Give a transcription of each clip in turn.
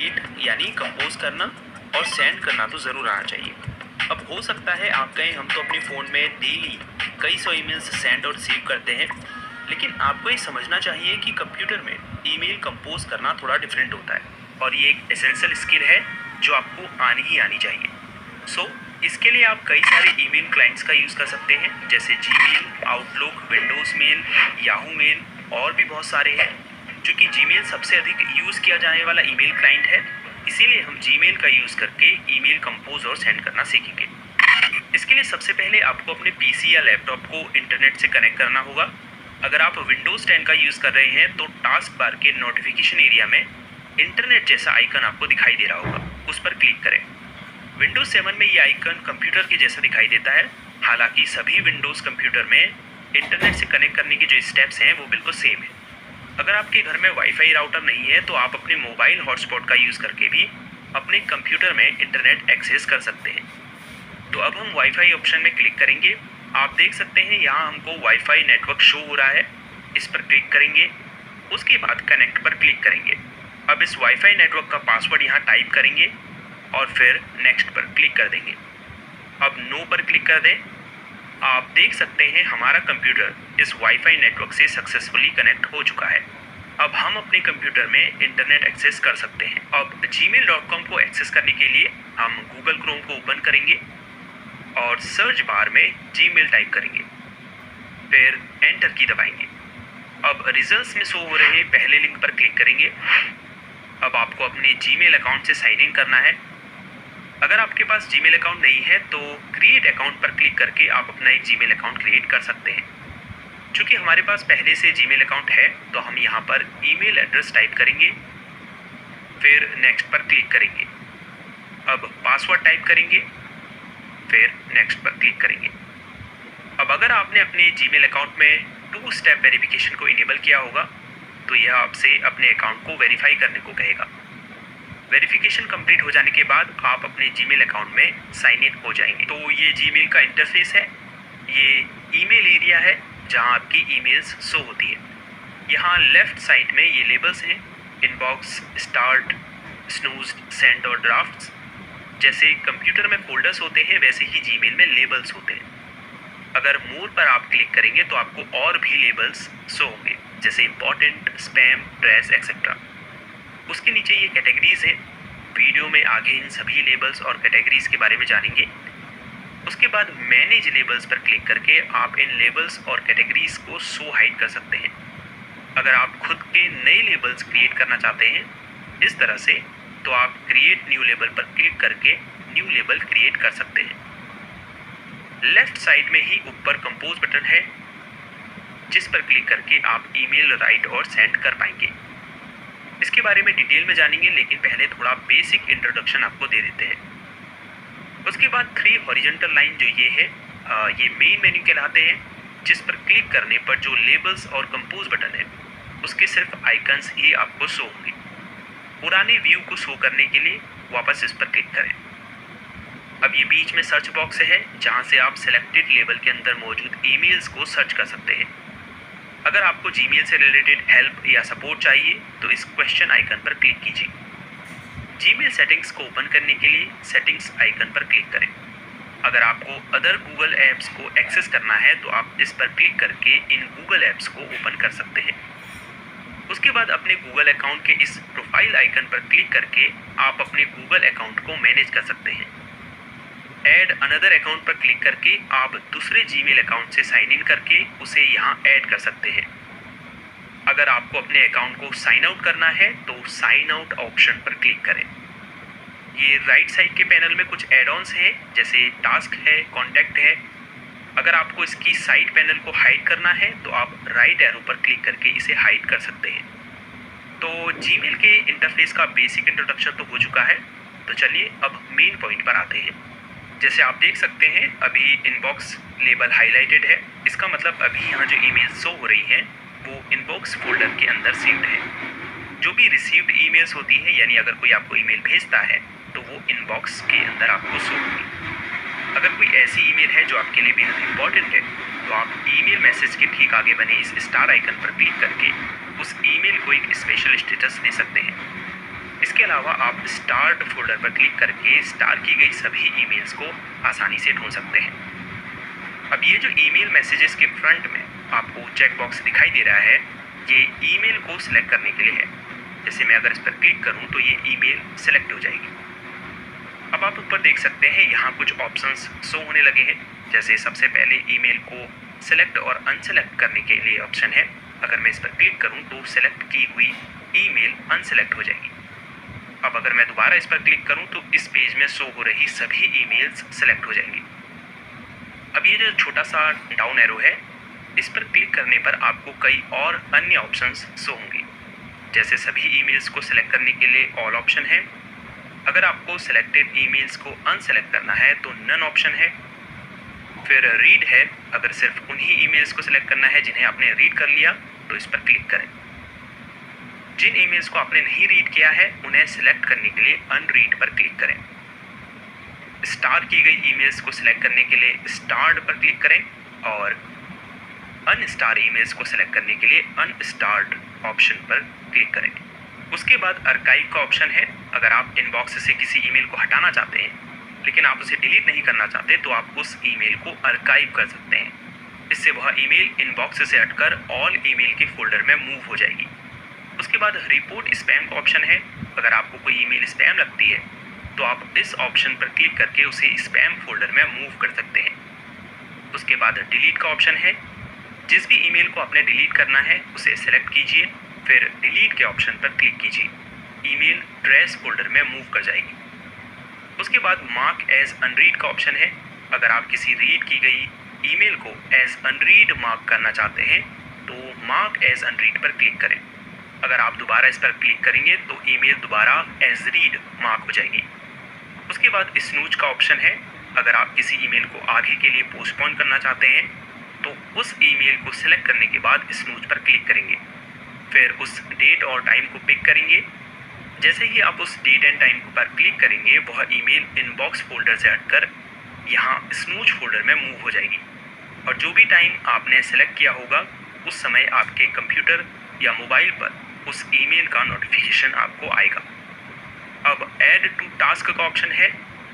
Create यानी compose करना और सेंड करना तो ज़रूर आना चाहिए। अब हो सकता है आप कहें हम तो अपने फ़ोन में डेली कई सौ ईमेल्स सेंड और रिसीव करते हैं, लेकिन आपको ये समझना चाहिए कि कंप्यूटर में ईमेल कंपोज करना थोड़ा डिफरेंट होता है और ये एक एसेंशियल स्किल है जो आपको आनी ही आनी चाहिए। इसके लिए आप कई सारे ईमेल क्लाइंट्स का यूज़ कर सकते हैं, जैसे Gmail, Outlook, Windows mail, Yahoo mail और भी बहुत सारे हैं। चूँकि जीमेल सबसे अधिक यूज़ किया जाने वाला ईमेल क्लाइंट है, इसीलिए हम जीमेल का यूज़ करके ईमेल कंपोज और सेंड करना सीखेंगे। इसके लिए सबसे पहले आपको अपने पीसी या लैपटॉप को इंटरनेट से कनेक्ट करना होगा। अगर आप विंडोज़ 10 का यूज़ कर रहे हैं तो टास्क बार के नोटिफिकेशन एरिया में इंटरनेट जैसा आइकन आपको दिखाई दे रहा होगा, उस पर क्लिक करें। विंडोज़ 7 में ये आइकन कंप्यूटर के जैसा दिखाई देता है, हालांकि सभी विंडोज़ कंप्यूटर में इंटरनेट से कनेक्ट करने के जो स्टेप्स हैं वो बिल्कुल सेम है। अगर आपके घर में वाईफाई राउटर नहीं है तो आप अपने मोबाइल हॉटस्पॉट का यूज़ करके भी अपने कंप्यूटर में इंटरनेट एक्सेस कर सकते हैं। तो अब हम वाईफाई ऑप्शन में क्लिक करेंगे। आप देख सकते हैं यहाँ हमको वाईफाई नेटवर्क शो हो रहा है, इस पर क्लिक करेंगे। उसके बाद कनेक्ट पर क्लिक करेंगे। अब इस वाईफाई नेटवर्क का पासवर्ड यहाँ टाइप करेंगे और फिर नेक्स्ट पर क्लिक कर देंगे। अब नो पर क्लिक कर दें। आप देख सकते हैं हमारा कंप्यूटर इस वाईफाई नेटवर्क से सक्सेसफुली कनेक्ट हो चुका है। अब हम अपने कंप्यूटर में इंटरनेट एक्सेस कर सकते हैं। अब gmail.com को एक्सेस करने के लिए हम गूगल क्रोम को ओपन करेंगे और सर्च बार में जीमेल टाइप करेंगे, फिर एंटर की दबाएंगे। अब रिजल्ट्स में शो हो रहे पहले लिंक पर क्लिक करेंगे। अब आपको अपने जीमेल अकाउंट से साइन इन करना है। अगर आपके पास जीमेल अकाउंट नहीं है तो क्रिएट अकाउंट पर क्लिक करके आप अपना एक जीमेल अकाउंट क्रिएट कर सकते हैं। चूँकि हमारे पास पहले से जीमेल अकाउंट है तो हम यहाँ पर ईमेल एड्रेस टाइप करेंगे, फिर नेक्स्ट पर क्लिक करेंगे। अब पासवर्ड टाइप करेंगे, फिर नेक्स्ट पर क्लिक करेंगे। अब अगर आपने अपने जीमेल अकाउंट में 2 स्टेप वेरिफिकेशन को इनेबल किया होगा तो यह आपसे अपने अकाउंट को वेरीफाई करने को कहेगा। वेरिफिकेशन कंप्लीट हो जाने के बाद आप अपने जीमेल अकाउंट में साइन इन हो जाएंगे। तो ये जीमेल का इंटरफेस है, ये ईमेल एरिया है जहां आपकी ईमेल्स शो होती है। यहाँ लेफ्ट साइड में ये लेबल्स हैं, इनबॉक्स, स्टार्ट, स्नूज, सेंड और ड्राफ्ट्स। जैसे कंप्यूटर में फोल्डर्स होते हैं वैसे ही जीमेल में लेबल्स होते हैं। अगर मोर पर आप क्लिक करेंगे तो आपको और भी लेबल्स शो होंगे, जैसे इंपॉर्टेंट, स्पैम, ट्रेश एक्सेट्रा। उसके नीचे ये कैटेगरीज हैं। वीडियो में आगे इन सभी लेबल्स और कैटेगरीज के बारे में जानेंगे। उसके बाद मैनेज लेबल्स पर क्लिक करके आप इन लेबल्स और कैटेगरीज को शो हाइड कर सकते हैं। अगर आप खुद के नए लेबल्स क्रिएट करना चाहते हैं इस तरह से, तो आप क्रिएट न्यू लेबल पर क्लिक करके न्यू लेबल क्रिएट कर सकते हैं। लेफ्ट साइड में ही ऊपर कंपोज बटन है, जिस पर क्लिक करके आप ईमेल राइट और सेंड कर पाएंगे। इसके बारे में डिटेल में जानेंगे, लेकिन पहले थोड़ा बेसिक इंट्रोडक्शन आपको दे देते हैं। उसके बाद 3 हॉरिजॉन्टल लाइन जो ये है, ये मेन मेन्यू कहलाते हैं, जिस पर क्लिक करने पर जो लेबल्स और कंपोज बटन है उसके सिर्फ आइकन्स ही आपको शो होंगे। पुराने व्यू को शो करने के लिए वापस इस पर क्लिक करें। अब ये बीच में सर्च बॉक्स है जहाँ से आप सिलेक्टेड लेबल के अंदर मौजूद ईमेल्स को सर्च कर सकते हैं। अगर आपको जीमेल से रिलेटेड हेल्प या सपोर्ट चाहिए तो इस क्वेश्चन आइकन पर क्लिक कीजिए। जीमेल सेटिंग्स को ओपन करने के लिए सेटिंग्स आइकन पर क्लिक करें। अगर आपको अदर गूगल ऐप्स को एक्सेस करना है तो आप इस पर क्लिक करके इन गूगल ऐप्स को ओपन कर सकते हैं। उसके बाद अपने गूगल अकाउंट के इस प्रोफाइल आइकन पर क्लिक करके आप अपने गूगल अकाउंट को मैनेज कर सकते हैं। ऐड अनदर अकाउंट पर क्लिक करके आप दूसरे जीमेल अकाउंट से साइन इन करके उसे यहाँ ऐड कर सकते हैं। अगर आपको अपने अकाउंट को साइन आउट करना है तो साइन आउट ऑप्शन पर क्लिक करें। ये राइट साइड के पैनल में कुछ एड ऑन्स हैं, जैसे टास्क है, कॉन्टैक्ट है। अगर आपको इसकी साइड पैनल को हाइड करना है तो आप राइट एरो पर क्लिक करके इसे हाइड कर सकते हैं। तो जीमेल के इंटरफेस का बेसिक इंट्रोडक्शन तो हो चुका है, तो चलिए अब मेन पॉइंट पर आते हैं। जैसे आप देख सकते हैं अभी इनबॉक्स लेबल हाईलाइटेड है, इसका मतलब अभी यहाँ जो ईमेल शो हो रही हैं वो इनबॉक्स फोल्डर के अंदर सेव्ड है। जो भी रिसीव्ड ईमेल्स होती है, यानी अगर कोई आपको ईमेल भेजता है तो वो इनबॉक्स के अंदर आपको शो होगी। अगर कोई ऐसी ईमेल है जो आपके लिए बेहद इंपॉर्टेंट है तो आप ईमेल मैसेज के ठीक आगे बने इस स्टार आइकन पर क्लिक करके उस ईमेल को एक स्पेशल स्टेटस दे सकते हैं। इसके अलावा आप स्टार्ड फोल्डर पर क्लिक करके स्टार की गई सभी ईमेल्स को आसानी से ढूंढ सकते हैं। अब ये जो ईमेल मैसेजेस के फ्रंट में आपको चेक बॉक्स दिखाई दे रहा है, ये ईमेल को सिलेक्ट करने के लिए है। जैसे मैं अगर इस पर क्लिक करूं तो ये ईमेल सिलेक्ट हो जाएगी। अब आप ऊपर देख सकते हैं यहाँ कुछ ऑप्शंस शो होने लगे हैं। जैसे सबसे पहले ईमेल को सिलेक्ट और अनसेलेक्ट करने के लिए ऑप्शन है। अगर मैं इस पर क्लिक करूं तो सिलेक्ट की हुई ईमेल अनसेलेक्ट हो जाएगी। अब अगर मैं दोबारा इस पर क्लिक करूं तो इस पेज में शो हो रही सभी ईमेल्स सिलेक्ट हो जाएंगी। अब ये जो छोटा सा डाउन एरो है, इस पर क्लिक करने पर आपको कई और अन्य ऑप्शंस शो होंगी। जैसे सभी ईमेल्स को सिलेक्ट करने के लिए ऑल ऑप्शन है। अगर आपको सिलेक्टेड ईमेल्स को अनसेलेक्ट करना है तो नन ऑप्शन है। फिर रीड है, अगर सिर्फ उन्हीं ईमेल्स को सिलेक्ट करना है जिन्हें आपने रीड कर लिया तो इस पर क्लिक करें। जिन ईमेल्स को आपने नहीं रीड किया है उन्हें सिलेक्ट करने के लिए अनरीड पर क्लिक करें। स्टार की गई ईमेल्स को सिलेक्ट करने के लिए स्टार्ड पर क्लिक करें और अनस्टार ईमेल्स को सिलेक्ट करने के लिए अनस्टार्ड ऑप्शन पर क्लिक करें। उसके बाद आर्काइव का ऑप्शन है। अगर आप इनबॉक्स से किसी ईमेल को हटाना चाहते हैं लेकिन आप उसे डिलीट नहीं करना चाहते तो आप उस ईमेल को आर्काइव कर सकते हैं। इससे वह ईमेल इनबॉक्स से हटकर ऑल ईमेल के फोल्डर में मूव हो जाएगी। उसके बाद रिपोर्ट स्पैम का ऑप्शन है। अगर आपको कोई ईमेल स्पैम लगती है तो आप इस ऑप्शन पर क्लिक करके उसे स्पैम फोल्डर में मूव कर सकते हैं। उसके बाद डिलीट का ऑप्शन है। जिस भी ईमेल को आपने डिलीट करना है उसे सेलेक्ट कीजिए, फिर डिलीट के ऑप्शन पर क्लिक कीजिए। ईमेल ट्रैश फोल्डर में मूव कर जाएगी। उसके बाद मार्क एज अनरीड का ऑप्शन है। अगर आप किसी रीड की गई ईमेल को एज अनरीड मार्क करना चाहते हैं तो मार्क एज अनरीड पर क्लिक करें। अगर आप दोबारा इस पर क्लिक करेंगे तो ईमेल दोबारा एज रीड मार्क हो जाएगी। उसके बाद स्नूज का ऑप्शन है। अगर आप किसी ईमेल को आगे के लिए पोस्टपोन करना चाहते हैं तो उस ईमेल को सिलेक्ट करने के बाद स्नूज पर क्लिक करेंगे, फिर उस डेट और टाइम को पिक करेंगे। जैसे ही आप उस डेट एंड टाइम पर क्लिक करेंगे वह ईमेल इनबॉक्स फोल्डर से हटकर यहाँ स्नूज फोल्डर में मूव हो जाएगी और जो भी टाइम आपने सेलेक्ट किया होगा उस समय आपके कंप्यूटर या मोबाइल पर उस ईमेल का नोटिफिकेशन आपको आएगा। अब ऐड टू टास्क का ऑप्शन है।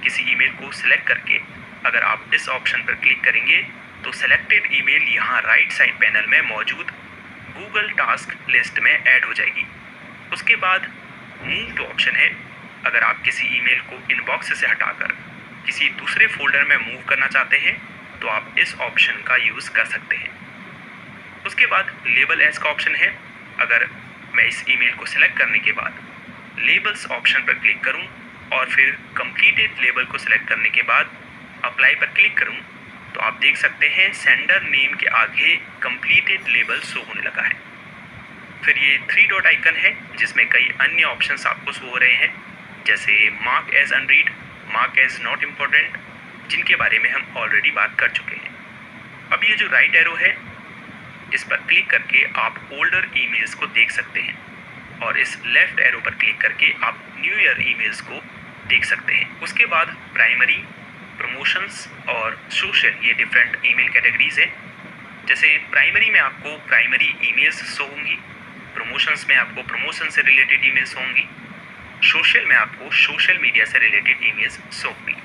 किसी ईमेल को सिलेक्ट करके अगर आप इस ऑप्शन पर क्लिक करेंगे तो सिलेक्टेड ईमेल यहाँ राइट साइड पैनल में मौजूद गूगल टास्क लिस्ट में ऐड हो जाएगी। उसके बाद मूव टू ऑप्शन है। अगर आप किसी ईमेल को इनबॉक्स से हटाकर किसी दूसरे फोल्डर में मूव करना चाहते हैं तो आप इस ऑप्शन का यूज़ कर सकते हैं। उसके बाद लेबल एज का ऑप्शन है। अगर मैं इस ईमेल को सिलेक्ट करने के बाद लेबल्स ऑप्शन पर क्लिक करूं और फिर कंप्लीटेड लेबल को सिलेक्ट करने के बाद अप्लाई पर क्लिक करूं तो आप देख सकते हैं सेंडर नेम के आगे कंप्लीटेड लेबल शो होने लगा है। फिर ये 3 डॉट आइकन है जिसमें कई अन्य ऑप्शंस आपको शो हो रहे हैं, जैसे mark as unread, mark as not important, जिनके बारे में हम ऑलरेडी बात कर चुके हैं। अब ये जो राइट एरो है इस पर क्लिक करके आप ओल्डर ईमेल्स को देख सकते हैं और इस लेफ्ट एरो पर क्लिक करके आप न्यू ईयर ईमेल्स को देख सकते हैं। उसके बाद प्राइमरी, प्रमोशंस और सोशल, ये डिफरेंट ईमेल कैटेगरीज हैं। जैसे प्राइमरी में आपको प्राइमरी ईमेल्स शो होंगी, प्रमोशंस में आपको प्रमोशन से रिलेटेड ईमेल्स होंगी, सोशल में आपको सोशल मीडिया से रिलेटेड ईमेल्स शो होंगी।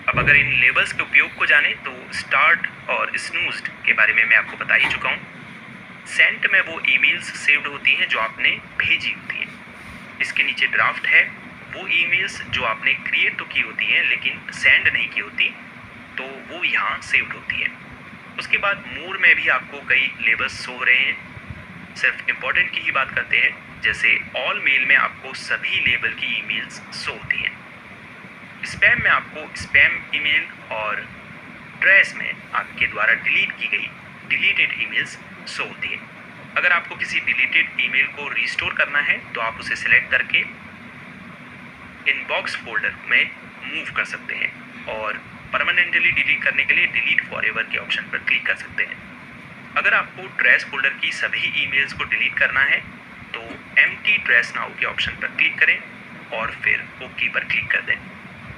अब अगर इन लेबल्स के उपयोग को जाने तो स्टार्ट और स्नूज्ड के बारे में मैं आपको बता ही चुका हूँ। सेंट में वो ईमेल्स सेव्ड होती हैं जो आपने भेजी होती हैं। इसके नीचे ड्राफ्ट है, वो ईमेल्स जो आपने क्रिएट तो की होती हैं लेकिन सेंड नहीं की होती, तो वो यहाँ सेव्ड होती है। उसके बाद मोर में भी आपको कई लेबल्स शो हो रहे हैं। सिर्फ इम्पोर्टेंट की ही बात करते हैं, जैसे ऑल मेल में आपको सभी लेबल की ईमेल्स शो होती हैं। स्पैम में आपको स्पैम ईमेल और ट्रैश में आपके द्वारा डिलीट की गई डिलीटेड ईमेल्स शो होती है। अगर आपको किसी डिलीटेड ईमेल को रिस्टोर करना है तो आप उसे सिलेक्ट करके इनबॉक्स फोल्डर में मूव कर सकते हैं और परमानेंटली डिलीट करने के लिए डिलीट फॉरएवर के ऑप्शन पर क्लिक कर सकते हैं। अगर आपको ट्रैश फोल्डर की सभी ईमेल्स को डिलीट करना है तो एम्प्टी ट्रैश नाउ के ऑप्शन पर क्लिक करें और फिर ओके पर क्लिक कर दें।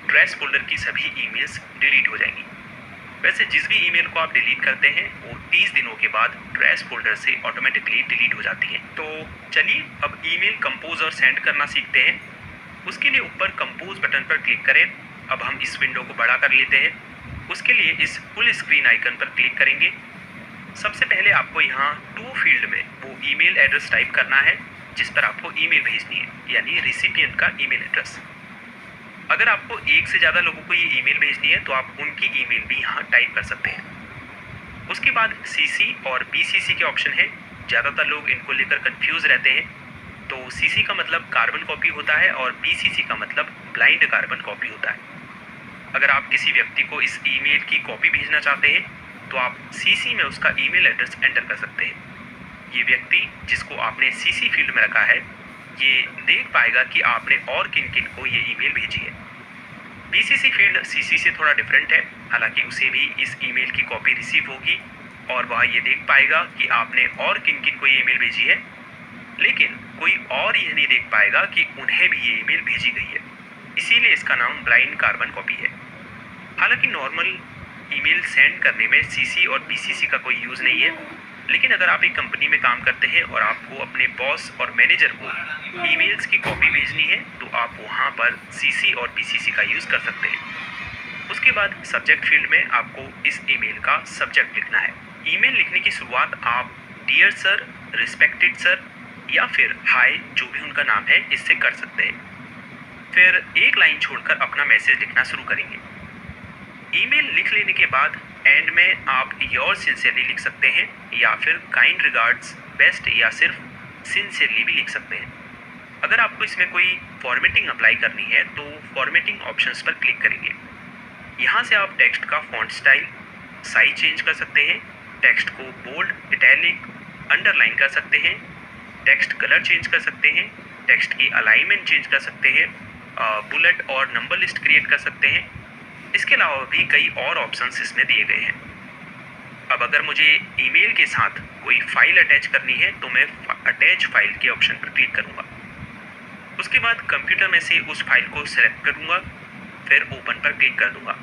ट्रैश फोल्डर की सभी ईमेल्स डिलीट हो जाएंगी। वैसे जिस भी ईमेल को आप डिलीट करते हैं वो 30 दिनों के बाद ट्रैश फोल्डर से ऑटोमेटिकली डिलीट हो जाती है। तो चलिए अब ईमेल कंपोज और सेंड करना सीखते हैं। उसके लिए ऊपर कंपोज बटन पर क्लिक करें। अब हम इस विंडो को बड़ा कर लेते हैं। उसके लिए इस फुल स्क्रीन आइकन पर क्लिक करेंगे। सबसे पहले आपको यहाँ टू फील्ड में वो ईमेल एड्रेस टाइप करना है जिस पर आपको ईमेल भेजनी है, यानी रिसिपिएंट का ईमेल एड्रेस। अगर आपको एक से ज़्यादा लोगों को ये ईमेल भेजनी है तो आप उनकी ईमेल भी यहाँ टाइप कर सकते हैं। उसके बाद सीसी और बीसीसी के ऑप्शन है। ज़्यादातर लोग इनको लेकर कंफ्यूज रहते हैं। तो सीसी का मतलब कार्बन कॉपी होता है और बीसीसी का मतलब ब्लाइंड कार्बन कॉपी होता है। अगर आप किसी व्यक्ति को इस ईमेल की कॉपी भेजना चाहते हैं तो आप सीसी में उसका ईमेल एड्रेस एंटर कर सकते हैं। ये व्यक्ति जिसको आपने सीसी फील्ड में रखा है ये देख पाएगा कि आपने और किन किन को ये ईमेल भेजी है। बीसीसी फील्ड सीसी से थोड़ा डिफरेंट है, हालांकि उसे भी इस ईमेल की कॉपी रिसीव होगी और वह ये देख पाएगा कि आपने और किन किन को ये ईमेल भेजी है, लेकिन कोई और यह नहीं देख पाएगा कि उन्हें भी ये ईमेल भेजी गई है। इसीलिए इसका नाम ब्लाइंड कार्बन कॉपी है। हालांकि नॉर्मल ईमेल सेंड करने में सीसी और बीसीसी का कोई यूज़ नहीं है, लेकिन अगर आप एक कंपनी में काम करते हैं और आपको अपने बॉस और मैनेजर को ईमेल्स की कॉपी भेजनी है तो आप वहाँ पर सीसी और बीसीसी का यूज़ कर सकते हैं। उसके बाद सब्जेक्ट फील्ड में आपको इस ईमेल का सब्जेक्ट लिखना है। ईमेल लिखने की शुरुआत आप डियर सर, रिस्पेक्टेड सर या फिर हाय, जो भी उनका नाम है, इससे कर सकते हैं। फिर एक लाइन छोड़कर अपना मैसेज लिखना शुरू करेंगे। ईमेल लिख लेने के बाद एंड में आप योर सिंसियरली लिख सकते हैं या फिर काइंड रिगार्ड्स, बेस्ट या सिर्फ सिंसियरली भी लिख सकते हैं। अगर आपको इसमें कोई फॉर्मेटिंग अप्लाई करनी है तो फॉर्मेटिंग ऑप्शंस पर क्लिक करेंगे। यहाँ से आप टेक्स्ट का फॉन्ट स्टाइल, साइज चेंज कर सकते हैं, टेक्स्ट को बोल्ड, इटैलिक, अंडरलाइन कर सकते हैं, टेक्स्ट कलर चेंज कर सकते हैं, टेक्स्ट की अलाइनमेंट चेंज कर सकते हैं, बुलेट और नंबर लिस्ट क्रिएट कर सकते हैं। इसके अलावा भी कई और ऑप्शंस इसमें दिए गए हैं। अब अगर मुझे ईमेल के साथ कोई फाइल अटैच करनी है तो मैं अटैच फाइल के ऑप्शन पर क्लिक करूंगा। उसके बाद कंप्यूटर में से उस फाइल को सिलेक्ट करूंगा, फिर ओपन पर क्लिक कर दूंगा।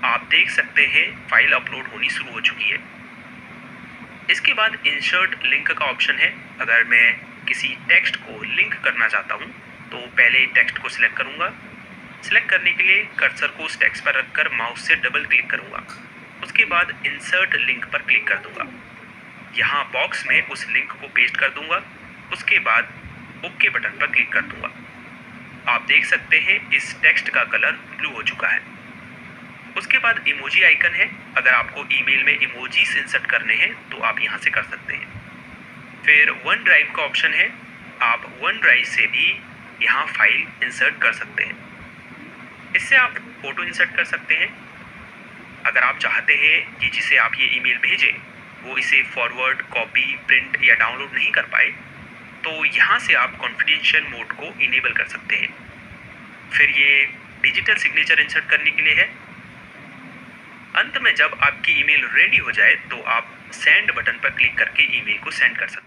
आप देख सकते हैं फाइल अपलोड होनी शुरू हो चुकी है। इसके बाद इंसर्ट लिंक का ऑप्शन है। अगर मैं किसी टेक्स्ट को लिंक करना चाहता हूँ तो पहले टेक्स्ट को सिलेक्ट करूँगा। सिलेक्ट करने के लिए कर्सर को उस टेक्स्ट पर रखकर माउस से डबल क्लिक करूँगा। उसके बाद इंसर्ट लिंक पर क्लिक कर दूँगा। यहाँ बॉक्स में उस लिंक को पेस्ट कर दूँगा। उसके बाद ओके बटन पर क्लिक कर दूँगा। आप देख सकते हैं इस टेक्स्ट का कलर ब्लू हो चुका है। उसके बाद इमोजी आइकन है। अगर आपको ईमेल में इमोजीज इंसर्ट करने हैं तो आप यहाँ से कर सकते हैं। फिर वन ड्राइव का ऑप्शन है। आप वन ड्राइव से भी यहाँ फाइल इंसर्ट कर सकते हैं। इससे आप फोटो इंसर्ट कर सकते हैं। अगर आप चाहते हैं कि जिसे आप ये ईमेल भेजें वो इसे फॉरवर्ड, कॉपी, प्रिंट या डाउनलोड नहीं कर पाए तो यहाँ से आप कॉन्फिडेंशियल मोड को इनेबल कर सकते हैं। फिर ये डिजिटल सिग्नेचर इंसर्ट करने के लिए है। अंत में जब आपकी ईमेल रेडी हो जाए तो आप सेंड बटन पर क्लिक करके ईमेल को सेंड कर सकते हैं।